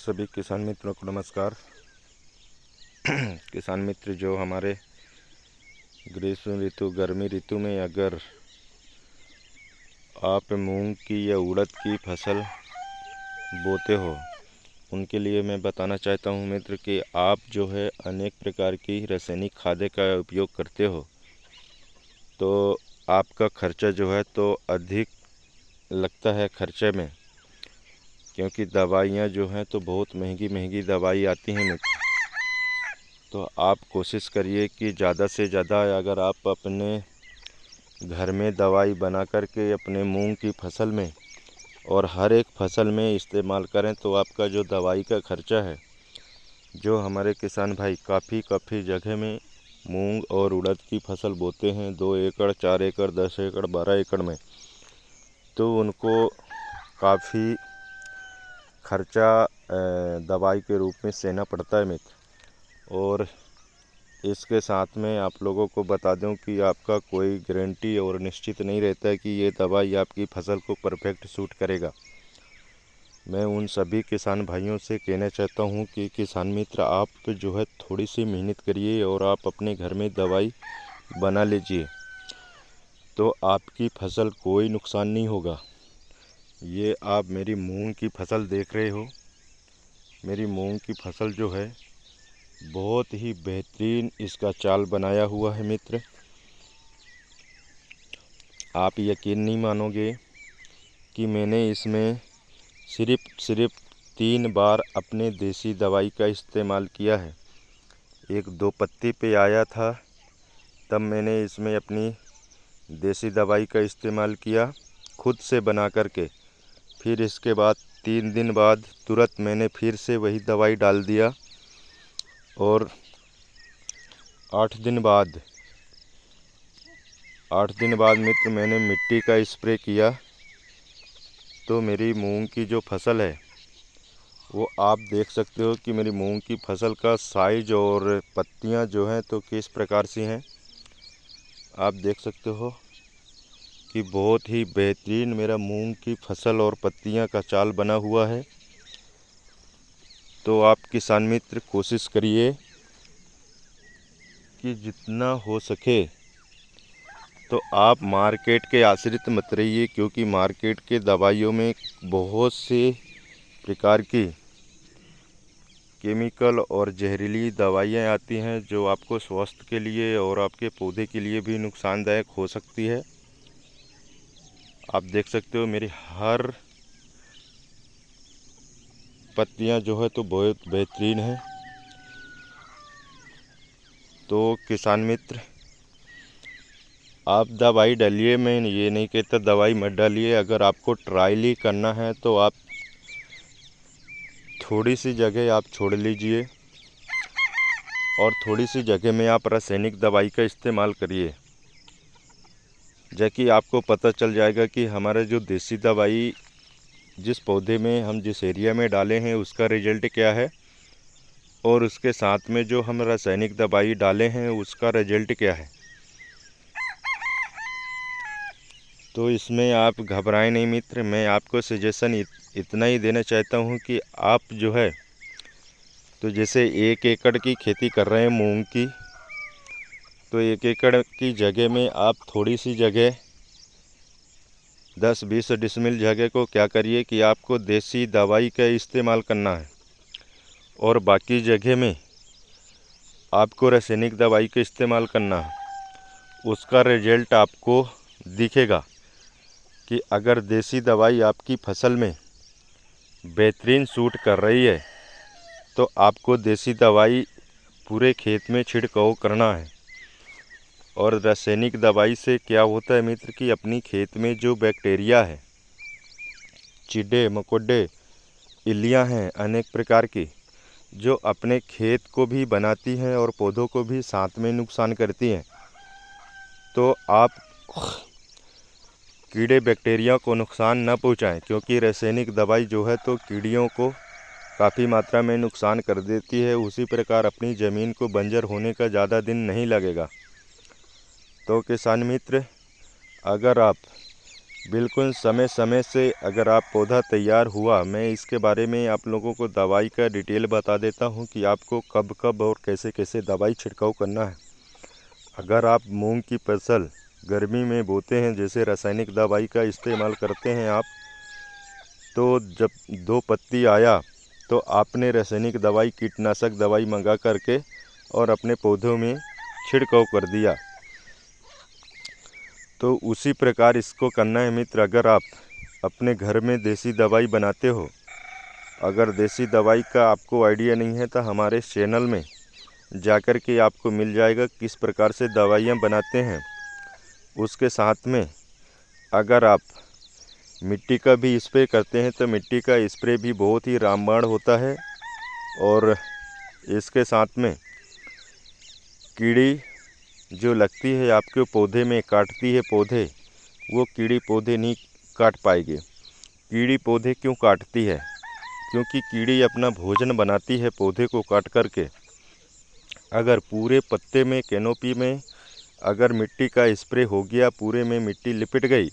सभी किसान मित्रों को नमस्कार। किसान मित्र, जो हमारे ग्रीष्म ऋतु गर्मी ऋतु में अगर आप मूंग की या उड़द की फसल बोते हो, उनके लिए मैं बताना चाहता हूं मित्र कि आप जो है अनेक प्रकार की रासायनिक खाद का उपयोग करते हो तो आपका खर्चा जो है तो अधिक लगता है खर्चे में, क्योंकि दवाइयाँ जो हैं तो बहुत महंगी महंगी दवाई आती हैं मित्र। तो आप कोशिश करिए कि ज़्यादा से ज़्यादा अगर आप अपने घर में दवाई बना करके अपने मूंग की फसल में और हर एक फसल में इस्तेमाल करें तो आपका जो दवाई का खर्चा है, जो हमारे किसान भाई काफ़ी जगह में मूंग और उड़द की फसल बोते हैं 2 एकड़ 4 एकड़ 10 एकड़ 12 एकड़ में, तो उनको काफ़ी खर्चा दवाई के रूप में सहना पड़ता है मित्र। और इसके साथ में आप लोगों को बता दूं कि आपका कोई गारंटी और निश्चित नहीं रहता है कि ये दवाई आपकी फसल को परफेक्ट सूट करेगा। मैं उन सभी किसान भाइयों से कहना चाहता हूं कि किसान मित्र, आप जो है थोड़ी सी मेहनत करिए और आप अपने घर में दवाई बना लीजिए, तो आपकी फसल कोई नुकसान नहीं होगा। ये आप मेरी मूंग की फसल देख रहे हो। मेरी मूंग की फसल जो है बहुत ही बेहतरीन इसका चाल बनाया हुआ है मित्र। आप यकीन नहीं मानोगे कि मैंने इसमें सिर्फ 3 बार अपने देसी दवाई का इस्तेमाल किया है। एक 2 पत्ती पे आया था, तब मैंने इसमें अपनी देसी दवाई का इस्तेमाल किया खुद से बना करके। फिर इसके बाद 3 दिन बाद तुरंत मैंने फिर से वही दवाई डाल दिया और 8 दिन बाद मित्र मैंने मिट्टी का स्प्रे किया, तो मेरी मूंग की जो फसल है वो आप देख सकते हो कि मेरी मूंग की फसल का साइज और पत्तियां जो हैं तो किस प्रकार से हैं। आप देख सकते हो कि बहुत ही बेहतरीन मेरा मूंग की फसल और पत्तियां का चाल बना हुआ है। तो आप किसान मित्र कोशिश करिए कि जितना हो सके तो आप मार्केट के आश्रित मत रहिए, क्योंकि मार्केट के दवाइयों में बहुत से प्रकार की केमिकल और जहरीली दवाइयाँ आती हैं जो आपको स्वास्थ्य के लिए और आपके पौधे के लिए भी नुकसानदायक हो सकती है। आप देख सकते हो मेरी हर पत्तियाँ जो है तो बहुत बेहतरीन हैं। तो किसान मित्र, आप दवाई डालिए, मैं ये नहीं कहता दवाई मत डालिए। अगर आपको ट्रायल ही करना है तो आप थोड़ी सी जगह आप छोड़ लीजिए और थोड़ी सी जगह में आप रासायनिक दवाई का इस्तेमाल करिए, जबकि आपको पता चल जाएगा कि हमारा जो देसी दवाई जिस पौधे में हम जिस एरिया में डाले हैं उसका रिजल्ट क्या है और उसके साथ में जो हम रासायनिक दवाई डाले हैं उसका रिजल्ट क्या है। तो इसमें आप घबराएं नहीं मित्र। मैं आपको सजेशन इतना ही देना चाहता हूं कि आप जो है तो जैसे 1 एकड़ की खेती कर रहे हैं मूंग की, तो 1 एकड़ की जगह में आप थोड़ी सी जगह 10-20 डिसमिल जगह को क्या करिए कि आपको देसी दवाई का इस्तेमाल करना है और बाकी जगह में आपको रासायनिक दवाई का इस्तेमाल करना है। उसका रिजल्ट आपको दिखेगा कि अगर देसी दवाई आपकी फसल में बेहतरीन सूट कर रही है तो आपको देसी दवाई पूरे खेत में छिड़काव करना है। और रासायनिक दवाई से क्या होता है मित्र कि अपनी खेत में जो बैक्टीरिया है, चीड़े मकोड़े, इल्लियाँ हैं अनेक प्रकार की, जो अपने खेत को भी बनाती हैं और पौधों को भी साथ में नुकसान करती हैं। तो आप कीड़े बैक्टीरिया को नुकसान न पहुंचाएं, क्योंकि रासायनिक दवाई जो है तो कीड़ियों को काफ़ी मात्रा में नुकसान कर देती है। उसी प्रकार अपनी ज़मीन को बंजर होने का ज़्यादा दिन नहीं लगेगा। तो किसान मित्र, अगर आप बिल्कुल समय समय से अगर आप पौधा तैयार हुआ, मैं इसके बारे में आप लोगों को दवाई का डिटेल बता देता हूँ कि आपको कब कब और कैसे कैसे दवाई छिड़काव करना है। अगर आप मूंग की फसल गर्मी में बोते हैं, जैसे रासायनिक दवाई का इस्तेमाल करते हैं आप, तो जब 2 पत्ती आया तो आपने रासायनिक दवाई कीटनाशक दवाई मंगा करके और अपने पौधों में छिड़काव कर दिया। तो उसी प्रकार इसको करना है मित्र। अगर आप अपने घर में देसी दवाई बनाते हो, अगर देसी दवाई का आपको आइडिया नहीं है तो हमारे चैनल में जाकर के आपको मिल जाएगा किस प्रकार से दवाइयाँ बनाते हैं। उसके साथ में अगर आप मिट्टी का भी स्प्रे करते हैं तो मिट्टी का स्प्रे भी बहुत ही रामबाण होता है। और इसके साथ में कीड़ी जो लगती है आपके पौधे में, काटती है पौधे, वो कीड़ी पौधे नहीं काट पाएगी। कीड़ी पौधे क्यों काटती है? क्योंकि कीड़ी अपना भोजन बनाती है पौधे को काट करके। अगर पूरे पत्ते में, कैनोपी में अगर मिट्टी का स्प्रे हो गया, पूरे में मिट्टी लिपट गई,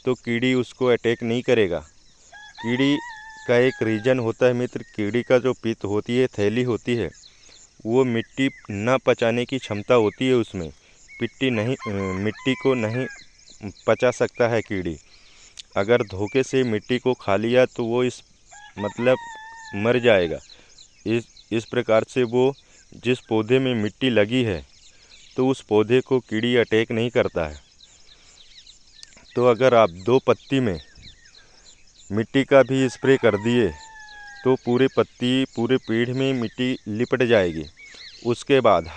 तो कीड़ी उसको अटैक नहीं करेगा। कीड़ी का एक रीजन होता है मित्र, कीड़ी का जो पित्त होती है, थैली होती है, वो मिट्टी न पचाने की क्षमता होती है उसमें। मिट्टी को नहीं पचा सकता है कीड़ी। अगर धोखे से मिट्टी को खा लिया तो वो मतलब मर जाएगा। इस प्रकार से वो जिस पौधे में मिट्टी लगी है तो उस पौधे को कीड़ी अटैक नहीं करता है। तो अगर आप 2 पत्ती में मिट्टी का भी स्प्रे कर दिए तो पूरे पत्ती, पूरे पेड़ में मिट्टी लिपट जाएगी। उसके बाद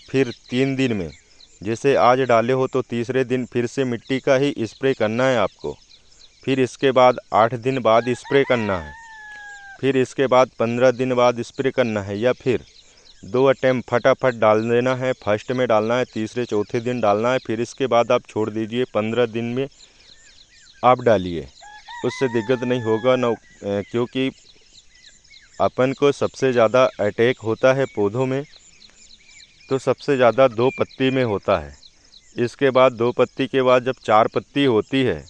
फिर 3 दिन में, जैसे आज डाले हो तो तीसरे दिन फिर से मिट्टी का ही स्प्रे करना है आपको। फिर इसके बाद 8 दिन बाद स्प्रे करना है। फिर इसके बाद 15 दिन बाद स्प्रे करना है, या फिर 2 अटैम्प फटाफट डाल देना है। फर्स्ट में डालना है, तीसरे चौथे दिन डालना है। फिर इसके बाद आप छोड़ दीजिए, 15 दिन में आप डालिए, उससे दिक्कत नहीं होगा ना। क्योंकि अपन को सबसे ज़्यादा अटैक होता है पौधों में, तो सबसे ज़्यादा 2 पत्ती में होता है। इसके बाद 2 पत्ती के बाद जब 4 पत्ती होती है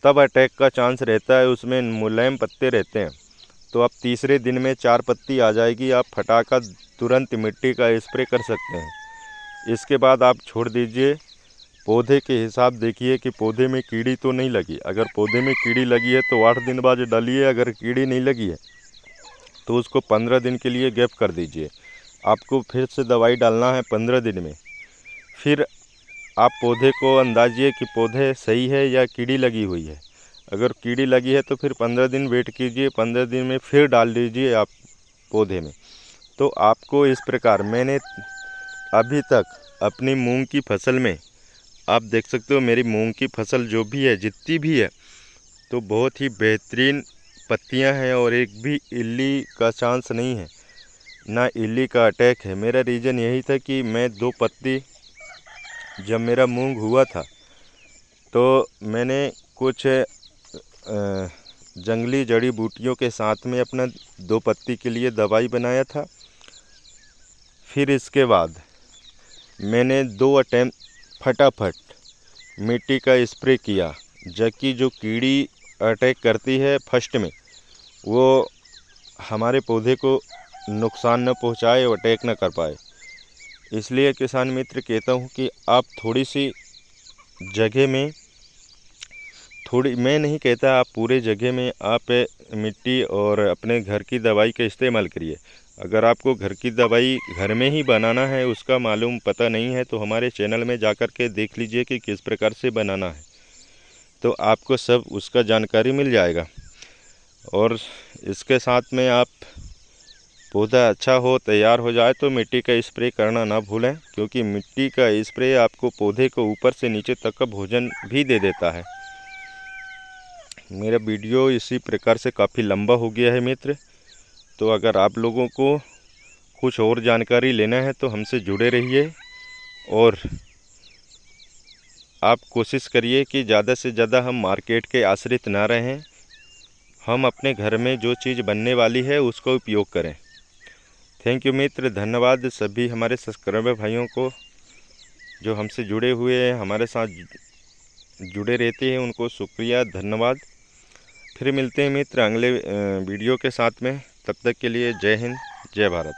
तब अटैक का चांस रहता है, उसमें मुलायम पत्ते रहते हैं। तो आप तीसरे दिन में 4 पत्ती आ जाएगी, आप फटाका तुरंत मिट्टी का स्प्रे कर सकते हैं। इसके बाद आप छोड़ दीजिए। पौधे के हिसाब देखिए कि पौधे में कीड़ी तो नहीं लगी। अगर पौधे में कीड़ी लगी है तो 8 दिन बाद डालिए। अगर कीड़ी नहीं लगी है तो उसको 15 दिन के लिए गैप कर दीजिए। आपको फिर से दवाई डालना है 15 दिन में। फिर आप पौधे को अंदाजिए कि पौधे सही है या कीड़ी लगी हुई है। अगर कीड़ी लगी है तो फिर 15 दिन वेट कीजिए, 15 दिन में फिर डाल दीजिए आप पौधे में। तो आपको इस प्रकार, मैंने अभी तक अपनी मूंग की फसल में, आप देख सकते हो मेरी मूंग की फसल जो भी है, जितनी भी है, तो बहुत ही बेहतरीन पत्तियां हैं और एक भी इल्ली का चांस नहीं है, ना इल्ली का अटैक है। मेरा रीज़न यही था कि मैं 2 पत्ती, जब मेरा मूंग हुआ था तो मैंने कुछ जंगली जड़ी बूटियों के साथ में अपना 2 पत्ती के लिए दवाई बनाया था। फिर इसके बाद मैंने 2 अटैम्प फटाफट मिट्टी का स्प्रे किया, जबकि जो कीड़ी अटैक करती है फर्स्ट में, वो हमारे पौधे को नुकसान न पहुंचाए और अटैक न कर पाए। इसलिए किसान मित्र कहता हूं कि आप थोड़ी सी जगह में, मैं नहीं कहता आप पूरे जगह में आप मिट्टी और अपने घर की दवाई का इस्तेमाल करिए। अगर आपको घर की दवाई घर में ही बनाना है, उसका मालूम पता नहीं है, तो हमारे चैनल में जाकर के देख लीजिए कि किस प्रकार से बनाना है, तो आपको सब उसका जानकारी मिल जाएगा। और इसके साथ में आप पौधा अच्छा हो, तैयार हो जाए तो मिट्टी का स्प्रे करना ना भूलें, क्योंकि मिट्टी का स्प्रे आपको पौधे को ऊपर से नीचे तक का भोजन भी दे देता है। मेरा वीडियो इसी प्रकार से काफ़ी लंबा हो गया है मित्र, तो अगर आप लोगों को कुछ और जानकारी लेना है तो हमसे जुड़े रहिए। और आप कोशिश करिए कि ज़्यादा से ज़्यादा हम मार्केट के आश्रित ना रहें, हम अपने घर में जो चीज़ बनने वाली है उसका उपयोग करें। थैंक यू मित्र, धन्यवाद सभी हमारे सब्सक्राइबर भाइयों को जो हमसे जुड़े हुए हैं, हमारे साथ जुड़े रहते हैं उनको शुक्रिया, धन्यवाद। फिर मिलते हैं मित्र अगले वीडियो के साथ में। तब तक के लिए जय हिंद, जय भारत।